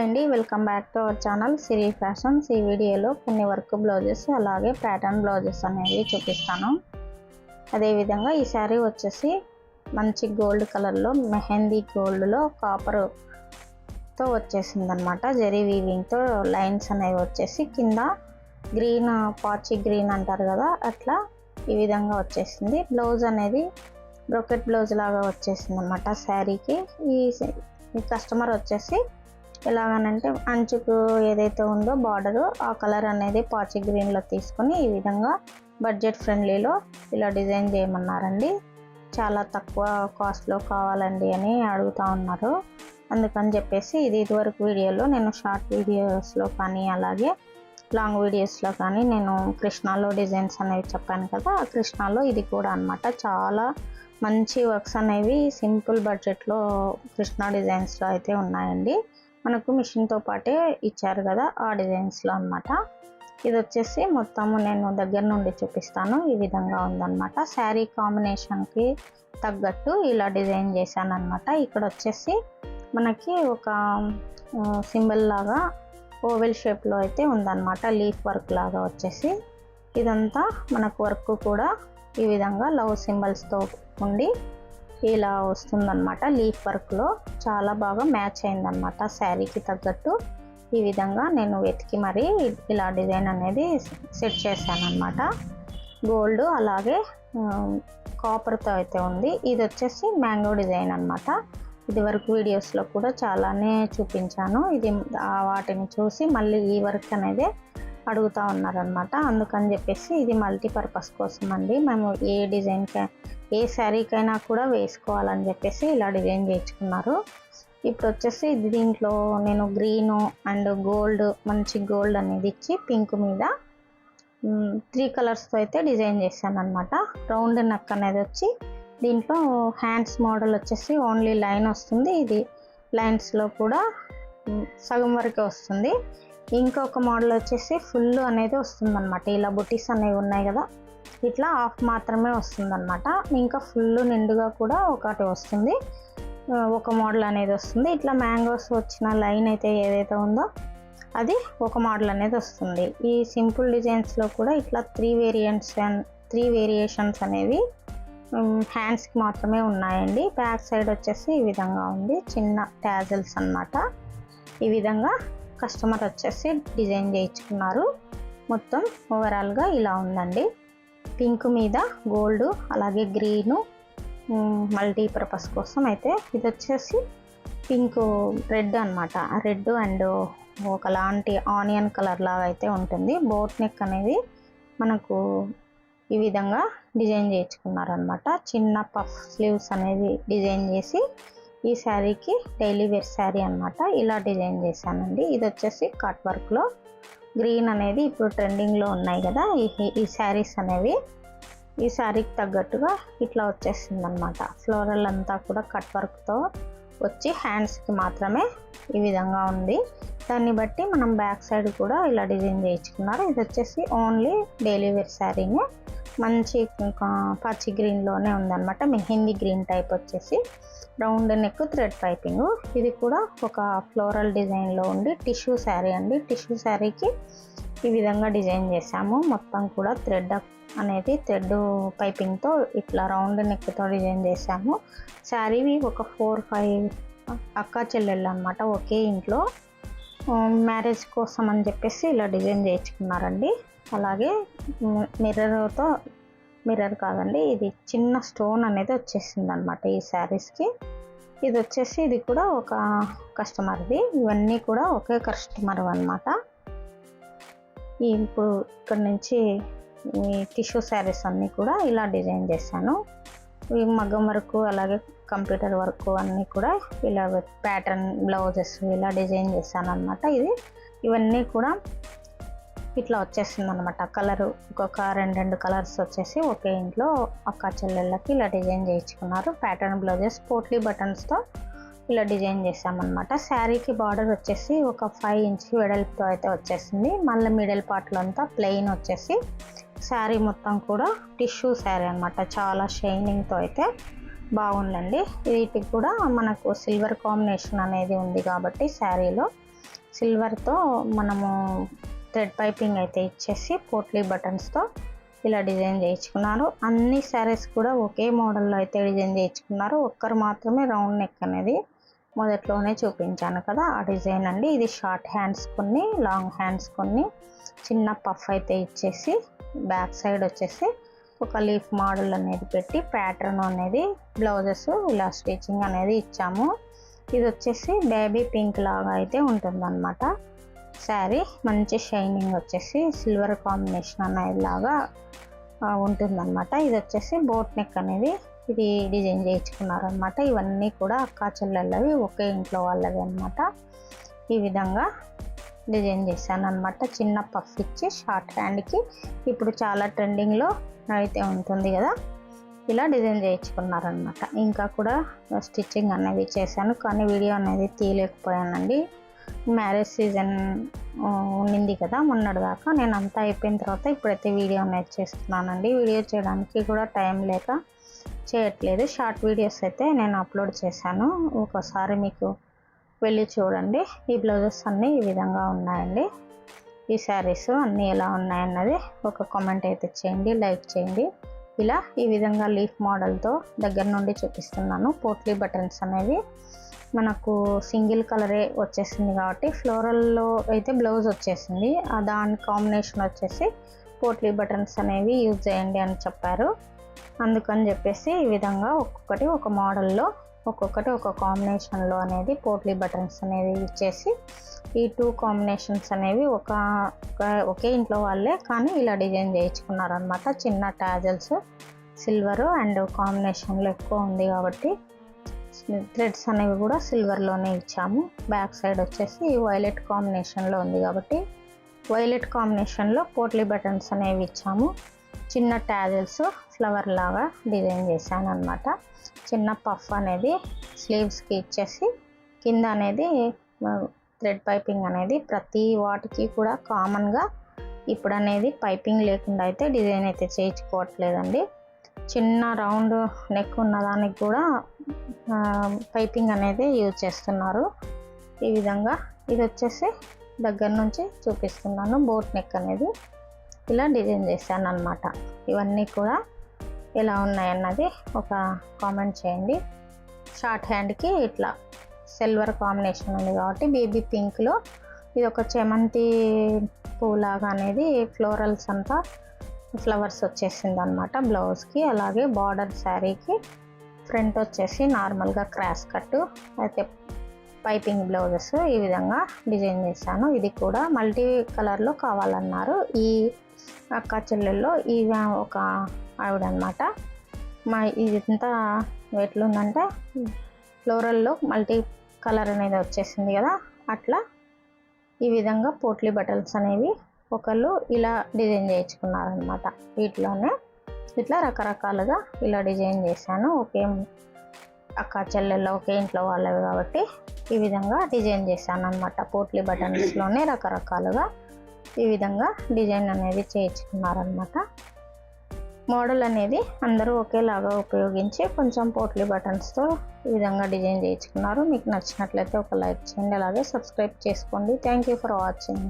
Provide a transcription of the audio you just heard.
Hi అండి, welcome back to our channel Siri fashions. ఈ వీడియోలో కొన్ని వర్క్ బ్లౌజెస్ అలాగే ప్యాటర్న్ బ్లౌజెస్ అనేవి చూపిస్తాను. అదేవిధంగా ఈ శారీ వచ్చేసి మంచి గోల్డ్ కలర్లో మెహందీ గోల్డ్లో కాపర్తో వచ్చేసిందనమాట. జరీ వీవింగ్తో లైన్స్ అనేవి వచ్చేసి కింద గ్రీన్ పాచి గ్రీన్ అంటారు కదా, అట్లా ఈ విధంగా వచ్చేసింది. బ్లౌజ్ అనేది బ్రోకెట్ బ్లౌజ్ లాగా వచ్చేసింది అనమాట శారీకి. ఈ కస్టమర్ వచ్చేసి ఎలాగనంటే అంచుకు ఏదైతే ఉందో బార్డరు ఆ కలర్ అనేది పాచి గ్రీన్లో తీసుకొని ఈ విధంగా బడ్జెట్ ఫ్రెండ్లీలో ఇలా డిజైన్ చేయమన్నారండి. చాలా తక్కువ కాస్ట్లో కావాలండి అని అడుగుతూ ఉన్నారు. అందుకని చెప్పేసి ఇదివరకు వీడియోలో నేను షార్ట్ వీడియోస్లో కానీ అలాగే లాంగ్ వీడియోస్లో కానీ నేను కృష్ణాలో డిజైన్స్ అనేవి చెప్పాను కదా, ఆ కృష్ణాలో ఇది కూడా అనమాట. చాలా మంచి వర్క్స్ అనేవి సింపుల్ బడ్జెట్లో కృష్ణా డిజైన్స్లో అయితే ఉన్నాయండి. మనకు మిషన్తో పాటే ఇచ్చారు కదా, ఆ డిజైన్స్లో అనమాట. ఇది వచ్చేసి మొత్తము నేను దగ్గర నుండి చూపిస్తాను. ఈ విధంగా ఉందన్నమాట. శారీ కాంబినేషన్కి తగ్గట్టు ఇలా డిజైన్ చేశాను అనమాట. ఇక్కడ వచ్చేసి మనకి ఒక సింబల్ లాగా ఓవెల్ షేప్లో అయితే ఉందన్నమాట. లీఫ్ వర్క్ లాగా వచ్చేసి ఇదంతా మనకు వర్క్ కూడా ఈ విధంగా లవ్ సింబల్స్తో ఉండి ఇలా వస్తుందన్నమాట. లీఫ్ వర్క్లో చాలా బాగా మ్యాచ్ అయిందనమాట శారీకి తగ్గట్టు. ఈ విధంగా నేను వెతికి మరి ఇలా డిజైన్ అనేది సెట్ చేశాను అనమాట. గోల్డ్ అలాగే కాపర్తో అయితే ఉంది. ఇది వచ్చేసి మ్యాంగో డిజైన్ అనమాట. ఇది వరకు వీడియోస్లో కూడా చాలానే చూపించాను. ఇది వాటిని చూసి మళ్ళీ ఈ వర్క్ అనేది అడుగుతూ ఉన్నారనమాట. అందుకని చెప్పేసి ఇది మల్టీపర్పస్ కోసం అండి. మేము ఏ డిజైన్కి ఏ శారీకైనా కూడా వేసుకోవాలని చెప్పేసి ఇలా డిజైన్ చేయించుకున్నారు. ఇప్పుడు వచ్చేసి దీంట్లో నేను గ్రీను అండ్ గోల్డ్, మంచి గోల్డ్ అనేది ఇచ్చి పింక్ మీద 3 కలర్స్తో అయితే డిజైన్ చేశాను అనమాట. రౌండ్ నెక్ అనేది వచ్చి దీంట్లో హ్యాండ్స్ మోడల్ వచ్చేసి ఓన్లీ లైన్ వస్తుంది. ఇది లైన్స్లో కూడా సగం వరకే వస్తుంది. ఇంకొక మోడల్ వచ్చేసి ఫుల్ అనేది వస్తుంది అనమాట. ఇలా బుటీస్ అనేవి ఉన్నాయి కదా, ఇట్లా హాఫ్ మాత్రమే వస్తుంది అనమాట. ఇంకా ఫుల్ నిండుగా కూడా ఒకటి వస్తుంది, ఒక మోడల్ అనేది వస్తుంది. ఇట్లా మ్యాంగోస్ వచ్చిన లైన్ అయితే ఏదైతే ఉందో అది ఒక మోడల్ అనేది వస్తుంది. ఈ సింపుల్ డిజైన్స్లో కూడా ఇట్లా 3 వేరియేషన్స్ అనేవి హ్యాండ్స్కి మాత్రమే ఉన్నాయండి. బ్యాక్ సైడ్ వచ్చేసి ఈ విధంగా ఉంది, చిన్న ట్యాజల్స్ అన్నమాట. ఈ విధంగా కస్టమర్ వచ్చేసి డిజైన్ చేయించుకున్నారు. మొత్తం ఓవరాల్గా ఇలా ఉందండి. పింక్ మీద గోల్డ్ అలాగే గ్రీను మల్టీపర్పస్ కోసం అయితే ఇది వచ్చేసి పింక్ రెడ్ అనమాట. రెడ్ అండ్ ఒకలాంటి ఆనియన్ కలర్ లాగా అయితే ఉంటుంది. బోట్ నెక్ అనేది మనకు ఈ విధంగా డిజైన్ చేయించుకున్నారనమాట. చిన్న పఫ్ స్లీవ్స్ అనేది డిజైన్ చేసి ఈ శారీకి డైలీ వేర్ శారీ అనమాట. ఇలా డిజైన్ చేశానండి. ఇది వచ్చేసి కట్ వర్క్లో గ్రీన్ అనేది ఇప్పుడు ట్రెండింగ్లో ఉన్నాయి కదా ఈ శారీస్ అనేవి. ఈ శారీకి తగ్గట్టుగా ఇట్లా వచ్చేసింది అనమాట. ఫ్లోరల్ అంతా కూడా కట్ వర్క్తో వచ్చి హ్యాండ్స్కి మాత్రమే ఈ విధంగా ఉంది. దాన్ని బట్టి మనం బ్యాక్ సైడ్ కూడా ఇలా డిజైన్ చేయించుకున్నారు. ఇది వచ్చేసి ఓన్లీ డైలీ వేర్ శారీనే. మంచి పచ్చి గ్రీన్లోనే ఉందన్నమాట. మెహందీ గ్రీన్ టైప్ వచ్చేసి రౌండ్ నెక్ థ్రెడ్ పైపింగ్. ఇది కూడా ఒక ఫ్లోరల్ డిజైన్లో ఉండి టిష్యూ శారీ అండి. టిష్యూ శారీకి ఈ విధంగా డిజైన్ చేసాము. మొత్తం కూడా థ్రెడ్ థ్రెడ్ పైపింగ్తో ఇట్లా రౌండ్ నెక్తో డిజైన్ చేసాము. శారీవి ఒక 4-5 అక్క చెల్లెళ్ళు అనమాట ఒకే ఇంట్లో మ్యారేజ్ కోసం అని చెప్పేసి ఇలా డిజైన్ చేయించుకున్నారండి. అలాగే మిర్రర్ కాదండి, ఇది చిన్న స్టోన్ అనేది వచ్చేసింది అనమాట ఈ శారీస్కి. ఇది వచ్చేసి ఇది కూడా ఒక కస్టమర్ది. ఇవన్నీ కూడా ఒకే కస్టమర్ అనమాట. ఇప్పుడు ఇక్కడ నుంచి ఈ టిష్యూ శారీస్ అన్నీ కూడా ఇలా డిజైన్ చేశాను. ఈ మగ్గం వర్క్ అలాగే కంప్యూటర్ వర్క్ అన్నీ కూడా ఇలా ప్యాటర్న్ బ్లౌజెస్ ఇలా డిజైన్ చేశాను అనమాట. ఇవన్నీ కూడా ఇట్లా వచ్చేసింది అనమాట. కలరు ఒక్కొక్క 2 కలర్స్ వచ్చేసి ఒకే ఇంట్లో అక్క చెల్లెళ్ళకి ఇలా డిజైన్ చేయించుకున్నారు. ప్యాటర్న్ బ్లౌజెస్ పోట్లీ బటన్స్తో ఇలా డిజైన్ చేసామన్నమాట. శారీకి బార్డర్ వచ్చేసి ఒక 5 ఇంచ్ వెడల్పుతో అయితే వచ్చేసింది. మళ్ళీ మిడిల్ పార్ట్లో అంతా ప్లెయిన్ వచ్చేసి శారీ మొత్తం కూడా టిష్యూ శారీ అనమాట. చాలా షైనింగ్తో అయితే బాగుందండి. వీటికి కూడా మనకు సిల్వర్ కాంబినేషన్ అనేది ఉంది కాబట్టి శారీలో సిల్వర్తో మనము థ్రెడ్ పైపింగ్ అయితే ఇచ్చేసి పోట్లీ బటన్స్తో ఇలా డిజైన్ చేయించుకున్నారు. అన్ని శారీస్ కూడా ఒకే మోడల్లో అయితే డిజైన్ చేయించుకున్నారు. ఒక్కరు మాత్రమే రౌండ్ నెక్ అనేది మొదట్లోనే చూపించాను కదా, ఆ డిజైన్ అండి. ఇది షార్ట్ హ్యాండ్స్ కొన్ని, లాంగ్ హ్యాండ్స్ కొన్ని, చిన్న పఫ్ అయితే ఇచ్చేసి బ్యాక్ సైడ్ వచ్చేసి ఒక లీఫ్ మోడల్ అనేది పెట్టి ప్యాటర్న్ అనేది బ్లౌజెస్ ఇలా స్టిచ్చింగ్ అనేది ఇచ్చాము. ఇది వచ్చేసి బేబీ పింక్ లాగా అయితే ఉంటుందన్నమాట శారీ. మంచి షైనింగ్ వచ్చేసి సిల్వర్ కాంబినేషన్ అనేది లాగా ఉంటుందన్నమాట. ఇది వచ్చేసి బోట్ నెక్ అనేది ఇది డిజైన్ చేయించుకున్నారనమాట. ఇవన్నీ కూడా అక్కా చెల్లెళ్ళవి, ఒకే ఇంట్లో వాళ్ళవి అనమాట. ఈ విధంగా డిజైన్ చేశాను అనమాట. చిన్న పఫ్ ఇచ్చి షార్ట్ హ్యాండ్కి ఇప్పుడు చాలా ట్రెండింగ్లో అయితే ఉంటుంది కదా, ఇలా డిజైన్ చేయించుకున్నారనమాట. ఇంకా కూడా స్టిచ్చింగ్ అనేది చేశాను, కానీ వీడియో అనేది తీయలేకపోయానండి. మ్యారేజ్ సీజన్ ఉండింది కదా మొన్నటిదాకా, నేను అంతా అయిపోయిన తర్వాత ఇప్పుడైతే వీడియో అనేది చేస్తున్నానండి. వీడియో చేయడానికి కూడా టైం లేక చేయట్లేదు. షార్ట్ వీడియోస్ అయితే నేను అప్లోడ్ చేశాను, ఒకసారి మీకు వెళ్ళి చూడండి. ఈ బ్లౌజెస్ అన్నీ ఈ విధంగా ఉన్నాయండి. ఈ శారీస్ అన్నీ ఎలా ఉన్నాయన్నది ఒక కామెంట్ అయితే చేయండి, లైక్ చేయండి. ఇలా ఈ విధంగా లీఫ్ మోడల్తో దగ్గర నుండి చూపిస్తున్నాను. పోట్లీ బటన్స్ అనేవి మనకు సింగిల్ కలరే వచ్చేసింది కాబట్టి ఫ్లోరల్లో అయితే బ్లౌజ్ వచ్చేసింది, దాని కాంబినేషన్ వచ్చేసి పోట్లీ బటన్స్ అనేవి యూజ్ చేయండి అని చెప్పారు. అందుకని చెప్పేసి ఈ విధంగా ఒక్కొక్కటి ఒక మోడల్లో, ఒక్కొక్కటి ఒక కాంబినేషన్లో అనేది పోట్లీ బటన్స్ అనేవి ఇచ్చేసి ఈ 2 కాంబినేషన్స్ అనేవి ఒకే ఇంట్లో వాళ్ళే కానీ ఇలా డిజైన్ చేయించుకున్నారనమాట. చిన్న టాజల్స్ సిల్వర్ అండ్ కాంబినేషన్లో ఎక్కువ ఉంది కాబట్టి థ్రెడ్స్ అనేవి కూడా సిల్వర్లోనే ఇచ్చాము. బ్యాక్ సైడ్ వచ్చేసి వైలెట్ కాంబినేషన్లో ఉంది కాబట్టి వైలెట్ కాంబినేషన్లో పోట్లీ బటన్స్ అనేవి ఇచ్చాము. చిన్న టాజల్స్ ఫ్లవర్ లాగా డిజైన్ చేశాను అనమాట. చిన్న పఫ్ అనేది స్లీవ్స్కి ఇచ్చేసి కింద అనేది థ్రెడ్ పైపింగ్ అనేది ప్రతి వాటికి కూడా కామన్గా ఇప్పుడు అనేది పైపింగ్ లేకుండా అయితే డిజైన్ అయితే చేయించుకోవట్లేదండి. చిన్న రౌండ్ నెక్ ఉన్నదానికి కూడా పైపింగ్ అనేది యూజ్ చేస్తున్నారు. ఈ విధంగా ఇది వచ్చేసి దగ్గర నుంచి చూపిస్తున్నాను. బోట్ నెక్ అనేది ఇలా డిజైన్ చేశాను అనమాట. ఇవన్నీ కూడా ఎలా ఉన్నాయన్నది ఒక కామెంట్ చేయండి. షార్ట్ హ్యాండ్కి ఇట్లా సిల్వర్ కాంబినేషన్ ఉంది కాబట్టి బేబీ పింక్లో ఇది ఒక చెమంతి పూలాగా అనేది ఫ్లోరల్స్ అంతా ఫ్లవర్స్ వచ్చేసింది అనమాట బ్లౌజ్కి. అలాగే బార్డర్ శారీకి ఫ్రంట్ వచ్చేసి నార్మల్గా క్రాస్ కట్ అయితే పైపింగ్ బ్లౌజెస్ ఈ విధంగా డిజైన్ చేశాను. ఇది కూడా మల్టీ కలర్లో కావాలన్నారు ఈ అక్క చెల్లెల్లో. ఈ ఒక ఆవిడ అనమాట. ఇదంతా ఎట్లా ఉందంటే ఫ్లోరల్లో మల్టీ కలర్ అనేది వచ్చేసింది కదా, అట్లా ఈ విధంగా పోట్లీ బటన్స్ అనేవి ఒకళ్ళు ఇలా డిజైన్ చేయించుకున్నారనమాట. వీటిలోనే ఇట్లా రకరకాలుగా ఇలా డిజైన్ చేశాను. ఒకే అక్క చెల్లెల్లో ఒకే ఇంట్లో వాళ్ళవి కాబట్టి ఈ విధంగా డిజైన్ చేశాను అనమాట. పోట్లీ బటన్స్లోనే రకరకాలుగా ఈ విధంగా డిజైన్ అనేది చేయించుకున్నారనమాట. మోడల్ అనేది అందరూ ఒకేలాగా ఉపయోగించి కొంచెం పోట్లీ బటన్స్తో ఈ విధంగా డిజైన్ చేయించుకున్నారు. మీకు నచ్చినట్లయితే ఒక లైక్ చేయండి, అలాగే సబ్స్క్రైబ్ చేసుకోండి. Thank you for watching.